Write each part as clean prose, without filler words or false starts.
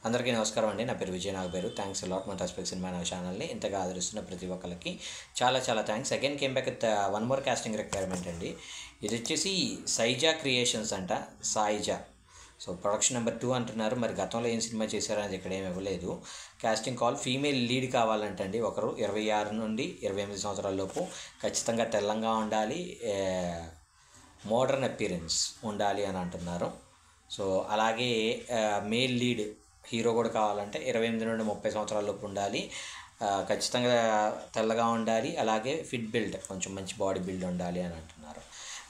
అందరికీ నమస్కారం అండి. నా పేరు విజయ్ నాగపేరు. థ్యాంక్స్ అలాట్ మన రెస్పెక్ట్ సినిమా నా ఛానల్ని ఇంతగా ఆదరిస్తున్న ప్రతి ఒక్కరికి చాలా thanks. Again came back with one more casting requirement అండి. ఇది వచ్చేసి సైజా క్రియేషన్స్ అంట. సాయిజా. సో ప్రొడక్షన్ నెంబర్ 2 అంటున్నారు. మరి గతంలో ఏం సినిమా చేశారనేది ఇక్కడ ఏమి ఇవ్వలేదు. కాస్టింగ్ కాల్ ఫీమేల్ లీడ్ కావాలంటండి. ఒకరు 26 నుండి 28 సంవత్సరాల లోపు, ఖచ్చితంగా తెల్లంగా ఉండాలి, మోడర్న్ అపీరెన్స్ ఉండాలి అని అంటున్నారు. సో అలాగే మేల్ లీడ్ హీరో కూడా కావాలంటే 28 నుండి 30 సంవత్సరాల లోపు ఉండాలి, ఖచ్చితంగా తెల్లగా ఉండాలి, అలాగే ఫిట్ బిల్డ్, కొంచెం మంచి బాడీ బిల్డ్ ఉండాలి అని అంటున్నారు.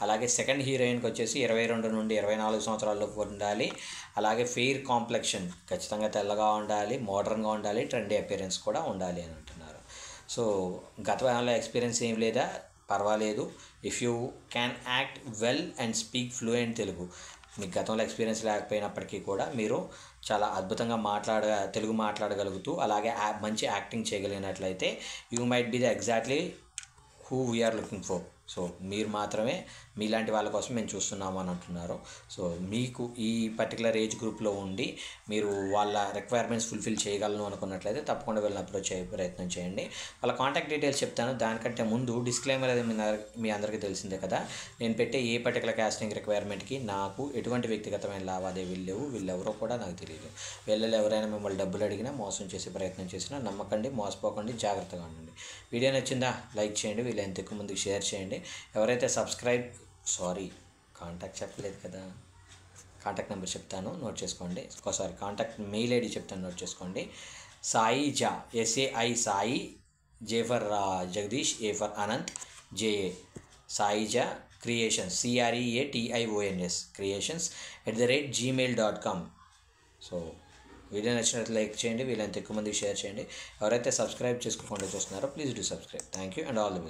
అలాగే సెకండ్ హీరోయిన్కి వచ్చేసి 22 నుండి 24 సంవత్సరాల లోపు ఉండాలి, అలాగే ఫెయిర్ కాంప్లెక్షన్, ఖచ్చితంగా తెల్లగా ఉండాలి, మోడర్న్గా ఉండాలి, ట్రెండీ అపీరెన్స్ కూడా ఉండాలి అని అంటున్నారు. సో గతంలో ఎక్స్పీరియన్స్ ఏం లేదా, పర్వాలేదు. If you can act well and speak fluent Telugu, మీకు గతంలో ఎక్స్పీరియన్స్ లేకపోయినప్పటికీ కూడా మీరు చాలా అద్భుతంగా తెలుగు మాట్లాడగలుగుతూ, అలాగే మంచి యాక్టింగ్ చేయగలిగినట్లయితే you might be the exactly who we're looking for. So మీరు మాత్రమే, మీలాంటి వాళ్ళ కోసం మేము చూస్తున్నాము అని అంటున్నారు. సో మీకు ఈ పర్టికులర్ ఏజ్ గ్రూప్లో ఉండి మీరు వాళ్ళ రిక్వైర్మెంట్స్ ఫుల్ఫిల్ చేయగలను అనుకున్నట్లయితే తప్పకుండా వెళ్ళిన అప్రోచ్ అయ్యే ప్రయత్నం చేయండి. వాళ్ళ కాంటాక్ట్ డీటెయిల్స్ చెప్తాను. దానికంటే ముందు డిస్క్లైమర్ అది మీ అందరికీ తెలిసిందే కదా. నేను పెట్టే ఏ పర్టికులర్ కాస్టింగ్ రిక్వైర్మెంట్కి నాకు ఎటువంటి వ్యక్తిగతమైన లావాదేవీలు లేవు. వీళ్ళెవరో కూడా నాకు తెలియదు. వీళ్ళలో ఎవరైనా మిమ్మల్ని డబ్బులు అడిగినా, మోసం చేసే ప్రయత్నం చేసినా నమ్మకండి, మోసపోకండి, జాగ్రత్తగా ఉండండి. వీడియో నచ్చిందా లైక్ చేయండి, వీళ్ళని ఎక్కువ మందికి షేర్ చేయండి. ఎవరైతే కాంటాక్ట్ చెప్పలేదు కదా, కాంటాక్ట్ నెంబర్ చెప్తాను, నోట్ చేసుకోండి. కాంటాక్ట్ మెయిల్ ఐడి చెప్తాను, నోట్ చేసుకోండి. Saija, SAI Sai, J for Jagadish, A for Anant, JA Saija creations, CREATIONS creations @gmail.com. So video నచ్చినట్లయితే లైక్ చేయండి, వీళ్ళంత ఎక్కువ మందికి షేర్ చేయండి. ఎవరైతే సబ్స్క్రైబ్ చేసుకోకుండా చూస్తున్నారో please do subscribe. Thank you and all the best.